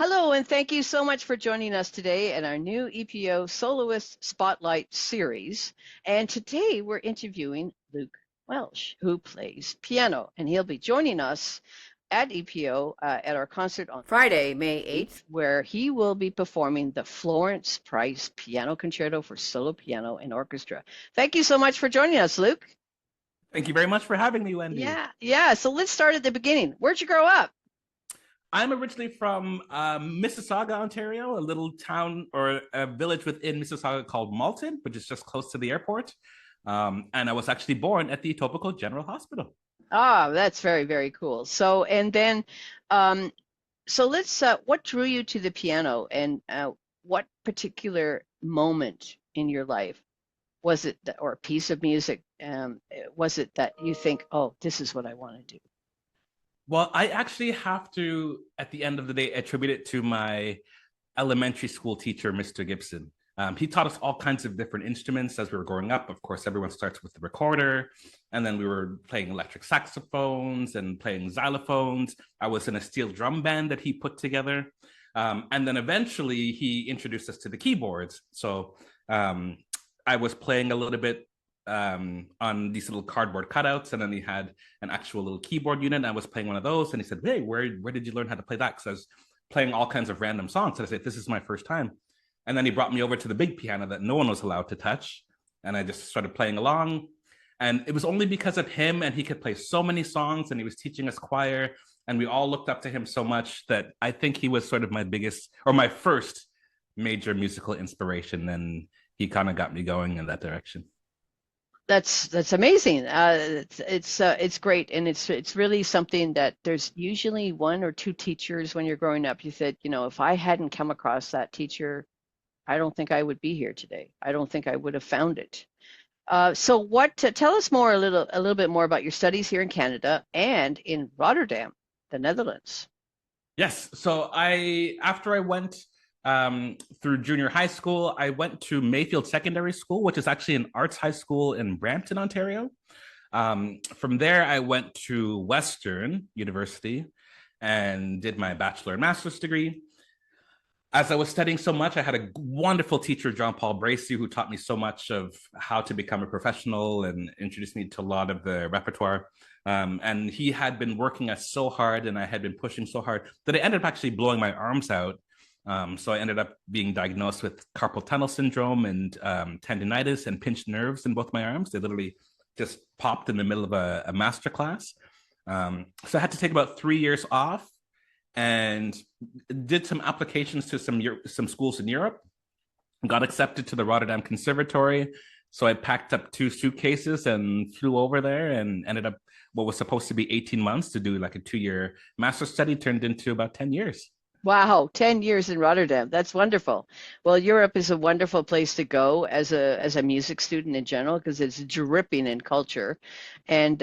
Hello, and thank you so much for joining us today in our new EPO Soloist Spotlight Series. And today we're interviewing Luke Welch, who plays piano, and he'll be joining us at EPO at our concert on Friday, May 8th, where he will be performing the Florence Price Piano Concerto for solo piano and orchestra. Thank you so much for joining us, Luke. Thank you very much for having me, Wendy. Yeah. So let's start at the beginning. Where'd you grow up? I'm originally from Mississauga, Ontario, a little town or a village within Mississauga called Malton, which is just close to the airport. And I was actually born at the Etobicoke General Hospital. Ah, that's very, very cool. So, and then, so let's, what drew you to the piano and what particular moment in your life was it, or a piece of music, was it that you think, oh, this is what I want to do? Well, I actually have to, at the end of the day, attribute it to my elementary school teacher, Mr. Gibson. He taught us all kinds of different instruments as we were growing up. Of course, everyone starts with the recorder, and then we were playing electric saxophones and playing xylophones. I was in a steel drum band that he put together. And then eventually he introduced us to the keyboards. So I was playing a little bit on these little cardboard cutouts, and then he had an actual little keyboard unit. And I was playing one of those, and he said, "Hey, where did you learn how to play that?" Because I was playing all kinds of random songs. And I said, "This is my first time." And then he brought me over to the big piano that no one was allowed to touch, and I just started playing along. And it was only because of him, and he could play so many songs, and he was teaching us choir, and we all looked up to him so much that I think he was sort of my biggest or my first major musical inspiration, and he kind of got me going in that direction. That's amazing. It's great, and it's really something that there's usually one or two teachers when you're growing up. You said, if I hadn't come across that teacher, I don't think I would be here today. I don't think I would have found it. So tell us more a little bit more about your studies here in Canada and in Rotterdam, the Netherlands. Yes. So after I went through junior high school, I went to Mayfield Secondary School, which is actually an arts high school in Brampton, Ontario. From there, I went to Western University and did my bachelor and master's degree. As I was studying so much, I had a wonderful teacher, John Paul Bracey, who taught me so much of how to become a professional and introduced me to a lot of the repertoire. And he had been working us so hard, and I had been pushing so hard that I ended up actually blowing my arms out. So I ended up being diagnosed with carpal tunnel syndrome and tendinitis and pinched nerves in both my arms. They literally just popped in the middle of a master class. So I had to take about 3 years off and did some applications to some schools in Europe. Got accepted to the Rotterdam Conservatory. So I packed up 2 suitcases and flew over there and ended up what was supposed to be 18 months to do like a 2-year master's study turned into about 10 years. Wow, 10 years in Rotterdam. That's wonderful. Well, Europe is a wonderful place to go as a music student in general because it's dripping in culture, and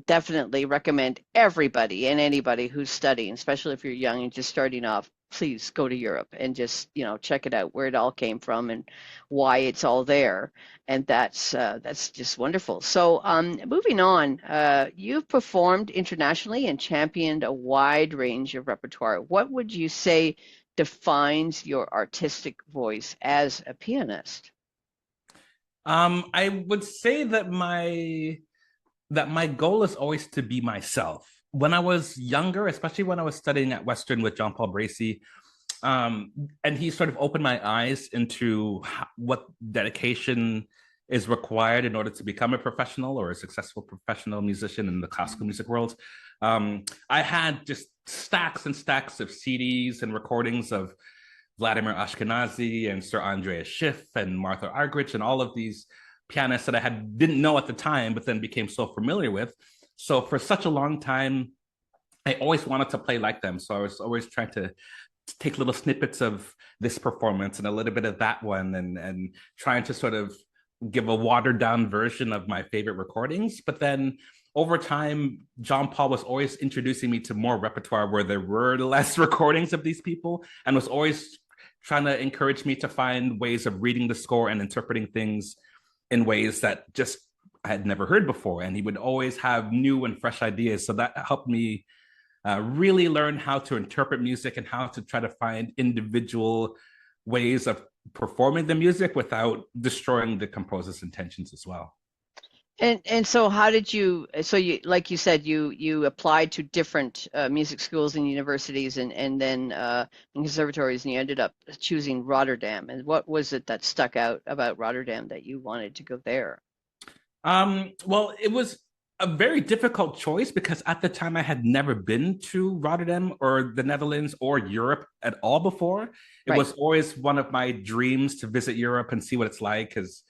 definitely recommend everybody and anybody who's studying, especially if you're young and just starting off, please go to Europe and just, check it out where it all came from and why it's all there. And that's just wonderful. So, moving on, you've performed internationally and championed a wide range of repertoire. What would you say defines your artistic voice as a pianist? I would say that my goal is always to be myself. When I was younger, especially when I was studying at Western with John Paul Bracey, and he sort of opened my eyes into what dedication is required in order to become a professional or a successful professional musician in the classical music world. I had just stacks and stacks of CDs and recordings of Vladimir Ashkenazy and Sir Andreas Schiff and Martha Argerich and all of these pianists that didn't know at the time, but then became so familiar with. So for such a long time, I always wanted to play like them. So I was always trying to take little snippets of this performance and a little bit of that one, and trying to sort of give a watered down version of my favorite recordings. But then over time, John Paul was always introducing me to more repertoire where there were less recordings of these people, and was always trying to encourage me to find ways of reading the score and interpreting things in ways that just I had never heard before. And he would always have new and fresh ideas. So that helped me really learn how to interpret music and how to try to find individual ways of performing the music without destroying the composer's intentions as well. And so how did you, so you, like you said, you applied to different music schools and universities and then and conservatories, and you ended up choosing Rotterdam. And what was it that stuck out about Rotterdam that you wanted to go there? Well, it was a very difficult choice because at the time I had never been to Rotterdam or the Netherlands or Europe at all before. It Right. was always one of my dreams to visit Europe and see what it's like because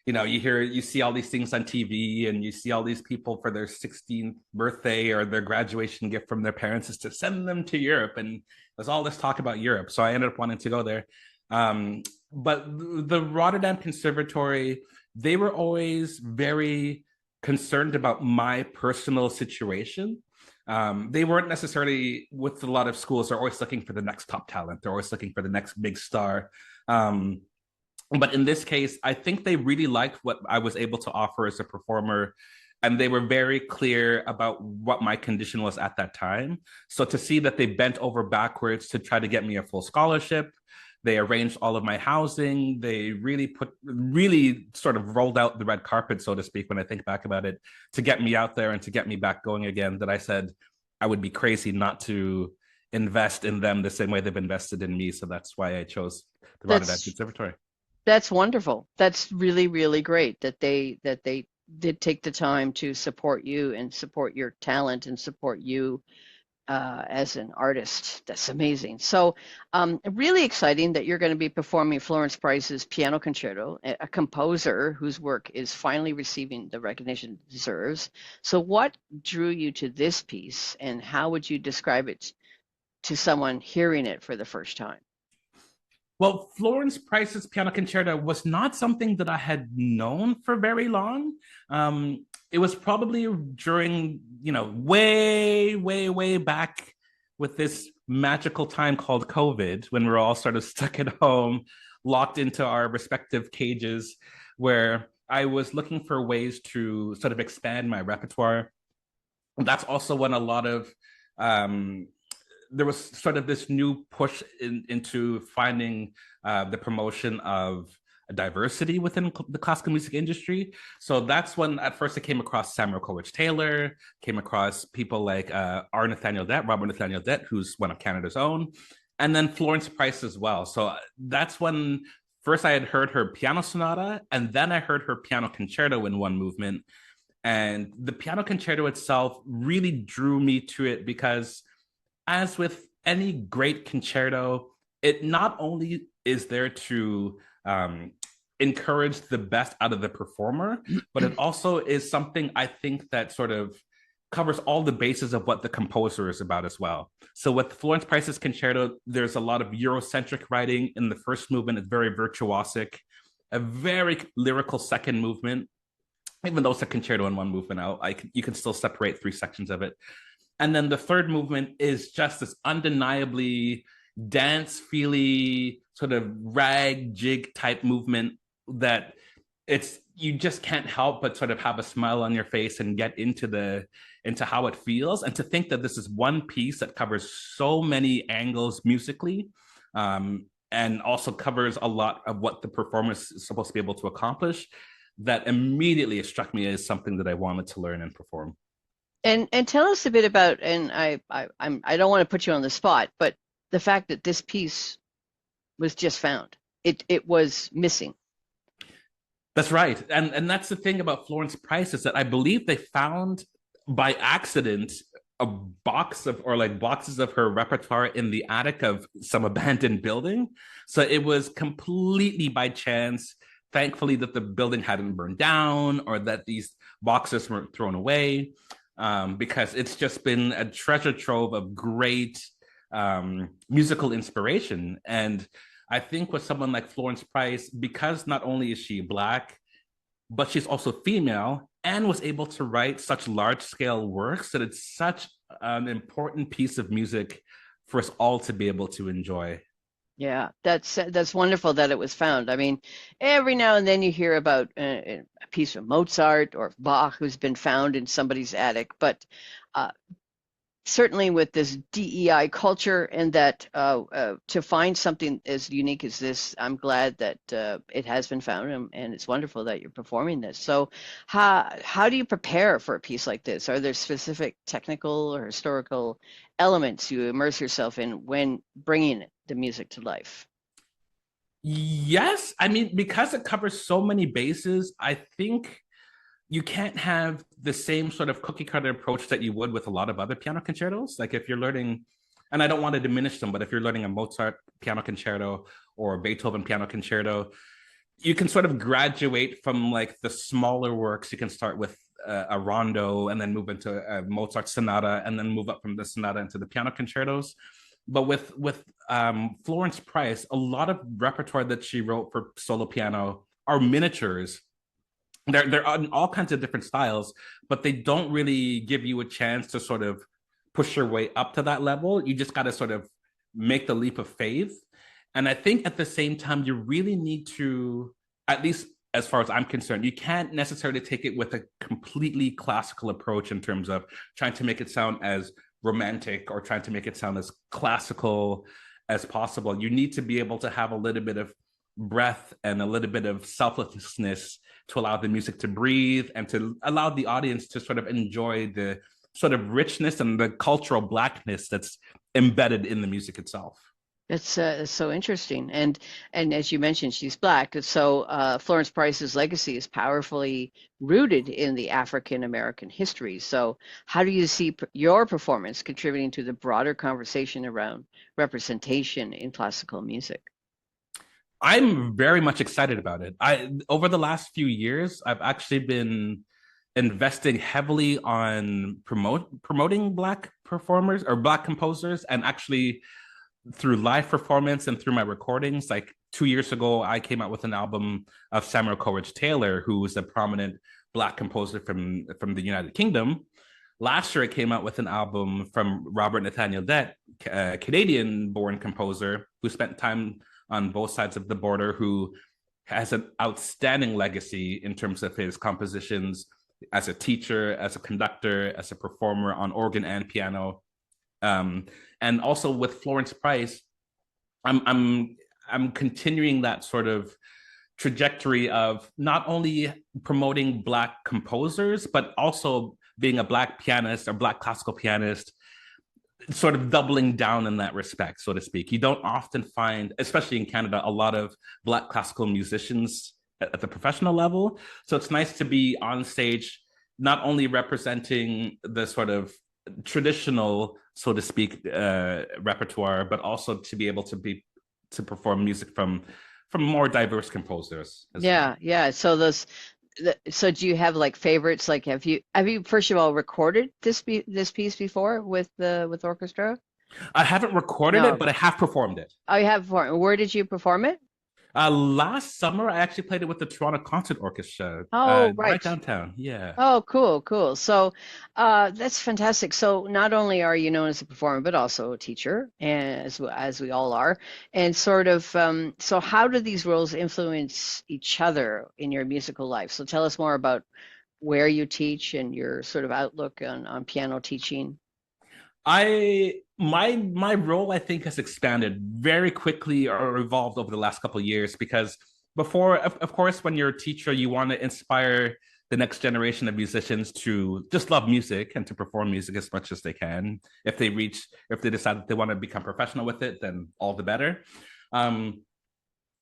you see all these things on TV and you see all these people for their 16th birthday or their graduation gift from their parents is to send them to Europe. And there's all this talk about Europe. So I ended up wanting to go there. Um, but the Rotterdam Conservatory, they were always very concerned about my personal situation. They weren't necessarily with a lot of schools, they're always looking for the next top talent. They're always looking for the next big star. But in this case, I think they really liked what I was able to offer as a performer. And they were very clear about what my condition was at that time. So to see that they bent over backwards to try to get me a full scholarship, they arranged all of my housing. They really sort of rolled out the red carpet, so to speak, when I think back about it, to get me out there and to get me back going again. That I said I would be crazy not to invest in them the same way they've invested in me. So that's why I chose the Rotterdam That's Conservatory. that's wonderful. That's really, really great that they did take the time to support you and support your talent and support you as an artist. That's amazing. So, really exciting that you're going to be performing Florence Price's Piano Concerto, a composer whose work is finally receiving the recognition it deserves. So, what drew you to this piece, and how would you describe it to someone hearing it for the first time? Well, Florence Price's Piano Concerto was not something that I had known for very long. It was probably during, way, way, way back with this magical time called COVID, when we we're all sort of stuck at home, locked into our respective cages, where I was looking for ways to sort of expand my repertoire. That's also when a lot of there was sort of this new push into finding the promotion of diversity within the classical music industry. So that's when at first I came across Samuel Coleridge Taylor, came across people like R. Nathaniel Dett, Robert Nathaniel Dett, who's one of Canada's own, and then Florence Price as well. So that's when first I had heard her piano sonata, and then I heard her piano concerto in one movement. And the piano concerto itself really drew me to it because, as with any great concerto, it not only is there to encourage the best out of the performer, but it also is something I think that sort of covers all the bases of what the composer is about as well. So with Florence Price's concerto, there's a lot of Eurocentric writing in the first movement. It's very virtuosic, a very lyrical second movement. Even though it's a concerto in one movement, you can still separate three sections of it. And then the third movement is just this undeniably dance feely sort of rag jig type movement that you just can't help but sort of have a smile on your face and get into how it feels. And to think that this is one piece that covers so many angles musically, and also covers a lot of what the performance is supposed to be able to accomplish, that immediately struck me as something that I wanted to learn and perform. And tell us a bit about, and I don't want to put you on the spot, but the fact that this piece was just found. It was missing. That's right. And that's the thing about Florence Price, is that I believe they found by accident a box of, or like boxes of her repertoire in the attic of some abandoned building. So it was completely by chance, thankfully, that the building hadn't burned down or that these boxes weren't thrown away, because it's just been a treasure trove of great musical inspiration. And I think with someone like Florence Price, because not only is she Black, but she's also female and was able to write such large scale works, that it's such an important piece of music for us all to be able to enjoy. Yeah, that's wonderful that it was found. I mean, every now and then you hear about a piece of Mozart or Bach who's been found in somebody's attic, but uh, certainly with this DEI culture, and that to find something as unique as this, I'm glad that it has been found, and it's wonderful that you're performing this. So, how do you prepare for a piece like this? Are there specific technical or historical elements you immerse yourself in when bringing the music to life? Yes, I mean, because it covers so many bases, I think you can't have the same sort of cookie cutter approach that you would with a lot of other piano concertos. Like if you're learning, and I don't want to diminish them, but if you're learning a Mozart piano concerto or a Beethoven piano concerto, you can sort of graduate from like the smaller works. You can start with a rondo and then move into a Mozart sonata and then move up from the sonata into the piano concertos. But with Florence Price, a lot of repertoire that she wrote for solo piano are miniatures. They're on all kinds of different styles, but they don't really give you a chance to sort of push your way up to that level. You just got to sort of make the leap of faith. And I think at the same time, you really need to, at least as far as I'm concerned, you can't necessarily take it with a completely classical approach in terms of trying to make it sound as romantic or trying to make it sound as classical as possible. You need to be able to have a little bit of breath and a little bit of selflessness to allow the music to breathe and to allow the audience to sort of enjoy the sort of richness and the cultural blackness that's embedded in the music itself. It's so interesting, and as you mentioned, she's black. So Florence Price's legacy is powerfully rooted in the African American history. So how do you see your performance contributing to the broader conversation around representation in classical music? I'm very much excited about it. I over the last few years, I've actually been investing heavily on promoting black performers or black composers, and actually through live performance and through my recordings. Like 2 years ago, I came out with an album of Samuel Coleridge Taylor, who was a prominent black composer from the United Kingdom. Last year, I came out with an album from Robert Nathaniel Dett, a Canadian-born composer who spent time on both sides of the border, who has an outstanding legacy in terms of his compositions as a teacher, as a conductor, as a performer on organ and piano. And also with Florence Price, I'm continuing that sort of trajectory of not only promoting Black composers, but also being a Black pianist or Black classical pianist, sort of doubling down in that respect, so to speak. You don't often find, especially in Canada, a lot of Black classical musicians at the professional level. So it's nice to be on stage, not only representing the sort of traditional, so to speak, repertoire, but also to be able to perform music from more diverse composers as well. Yeah. So so do you have like favorites? Like have you first of all recorded this piece before with orchestra? I haven't recorded it, No. but I have performed it. Oh, you have performed. Where did you perform it? Last summer, I actually played it with the Toronto Concert Orchestra, Oh, right right. downtown. Yeah. Oh, cool. So, that's fantastic. So, not only are you known as a performer, but also a teacher, and as we all are. And sort of, so how do these roles influence each other in your musical life? So, tell us more about where you teach and your sort of outlook on piano teaching. My role, I think, has expanded very quickly or evolved over the last couple of years, because before, of course, when you're a teacher, you want to inspire the next generation of musicians to just love music and to perform music as much as they can. If they decide that they want to become professional with it, then all the better. Um,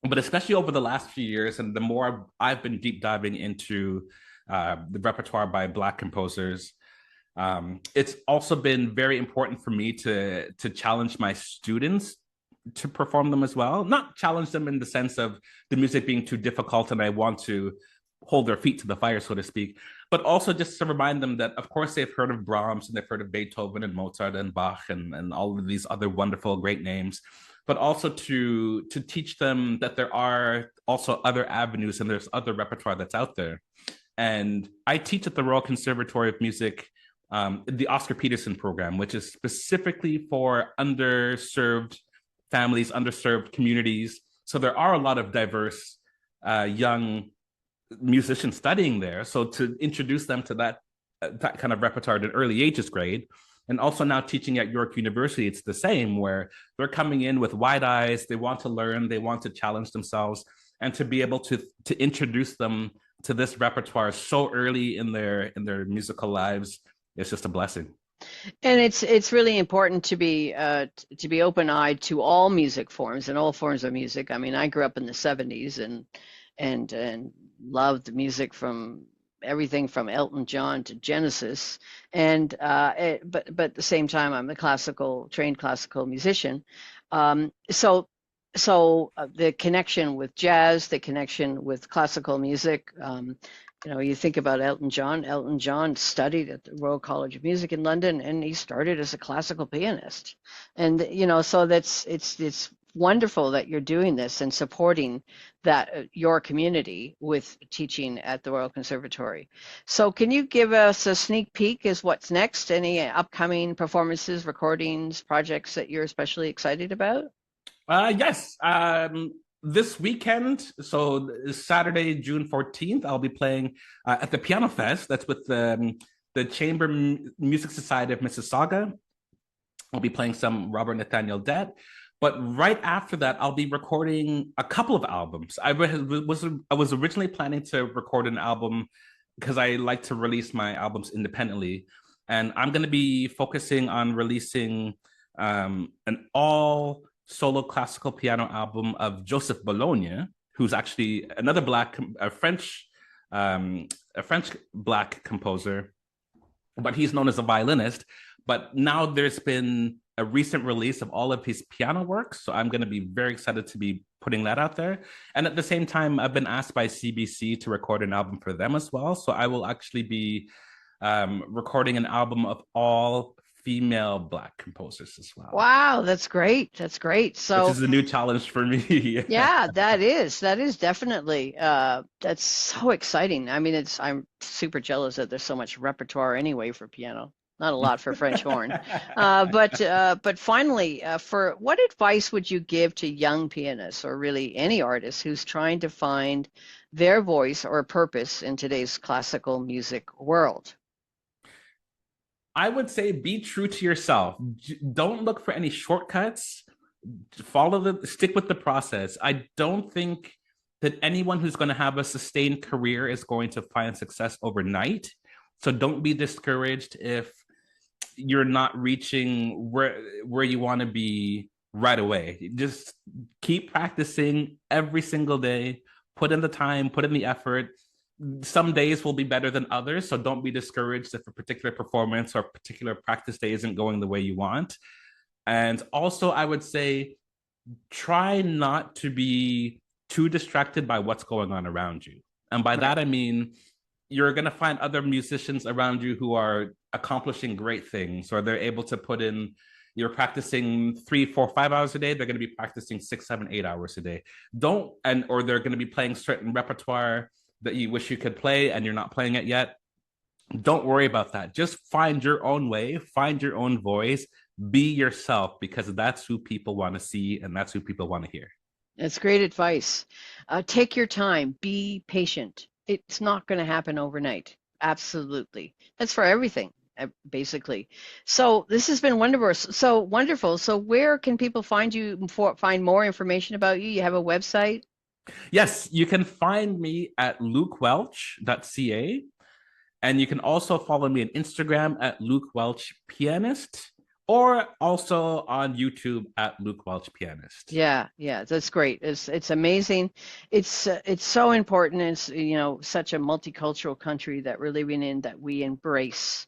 but especially over the last few years, and the more I've been deep diving into the repertoire by Black composers, it's also been very important for me to challenge my students to perform them as well. Not challenge them in the sense of the music being too difficult and I want to hold their feet to the fire, so to speak, but also just to remind them that, of course, they've heard of Brahms and they've heard of Beethoven and Mozart and Bach and all of these other wonderful, great names, but also to teach them that there are also other avenues and there's other repertoire that's out there. And I teach at the Royal Conservatory of Music, the Oscar Peterson program, which is specifically for underserved families, underserved communities. So there are a lot of diverse young musicians studying there. So to introduce them to that kind of repertoire at an early age is great. And also now teaching at York University, it's the same, where they're coming in with wide eyes. They want to learn, they want to challenge themselves, and to be able to introduce them to this repertoire so early in their musical lives, it's just a blessing. And it's really important to be open-eyed to all music forms and all forms of music. I mean, I grew up in the 70s and loved music from everything from Elton John to Genesis. And but at the same time, I'm a trained classical musician. So the connection with jazz, the connection with classical music. You think about Elton John. Elton John studied at the Royal College of Music in London, and he started as a classical pianist. And so it's wonderful that you're doing this and supporting that your community with teaching at the Royal Conservatory. So can you give us a sneak peek as what's next? Any upcoming performances, recordings, projects that you're especially excited about? Yes. This weekend, so Saturday, June 14th, I'll be playing at the Piano Fest. That's with the Chamber Music Society of Mississauga. I'll be playing some Robert Nathaniel Dett. But right after that, I'll be recording a couple of albums. I was originally planning to record an album because I like to release my albums independently. And I'm going to be focusing on releasing an all solo classical piano album of Joseph Bologna, who's actually another a French Black composer, but he's known as a violinist. But now there's been a recent release of all of his piano works, so I'm going to be very excited to be putting that out there. And at the same time, I've been asked by CBC to record an album for them as well. So I will actually be recording an album of all female Black composers as well. Wow, that's great. That's great. So, which is a new challenge for me. Yeah, that is definitely that's so exciting. I mean, I'm super jealous that there's so much repertoire anyway for piano. Not a lot for French horn. But finally, for what advice would you give to young pianists or really any artist who's trying to find their voice or purpose in today's classical music world? I would say be true to yourself. Don't look for any shortcuts. Stick with the process. I don't think that anyone who's going to have a sustained career is going to find success overnight. So don't be discouraged if you're not reaching where you want to be right away. Just keep practicing every single day. Put in the time, put in the effort. Some days will be better than others, so don't be discouraged if a particular performance or particular practice day isn't going the way you want. And also, I would say, try not to be too distracted by what's going on around you. And by that, I mean, you're going to find other musicians around you who are accomplishing great things, or they're able to put in, you're practicing 3, 4, 5 hours a day, they're going to be practicing 6, 7, 8 hours a day. Or they're going to be playing certain repertoire that you wish you could play and you're not playing it yet. Don't worry about that. Just find your own way, find your own voice, be yourself, because that's who people want to see and that's who people want to hear. That's great advice. Take your time, be patient. It's not going to happen overnight. Absolutely. That's for everything, basically. So this has been wonderful. So where can people find you, find more information about you? You have a website? Yes, you can find me at lukewelch.ca. And you can also follow me on Instagram at Luke Welch Pianist, or also on YouTube at Luke Welch Pianist. Yeah, that's great. It's amazing. It's so important. It's such a multicultural country that we're living in, that we embrace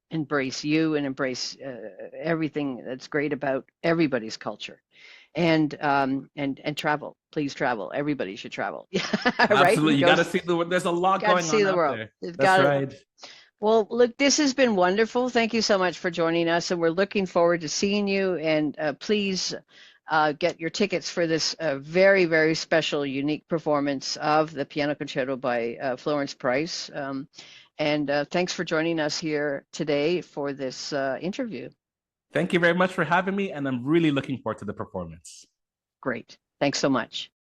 you and embrace everything that's great about everybody's culture. And travel. Please travel. Everybody should travel. Right? Absolutely. You got to see there's a lot going on see the world. There. That's right. Well, look, this has been wonderful. Thank you so much for joining us, and we're looking forward to seeing you. And please get your tickets for this very, very special, unique performance of the Piano Concerto by Florence Price. And thanks for joining us here today for this interview. Thank you very much for having me, and I'm really looking forward to the performance. Great. Thanks so much.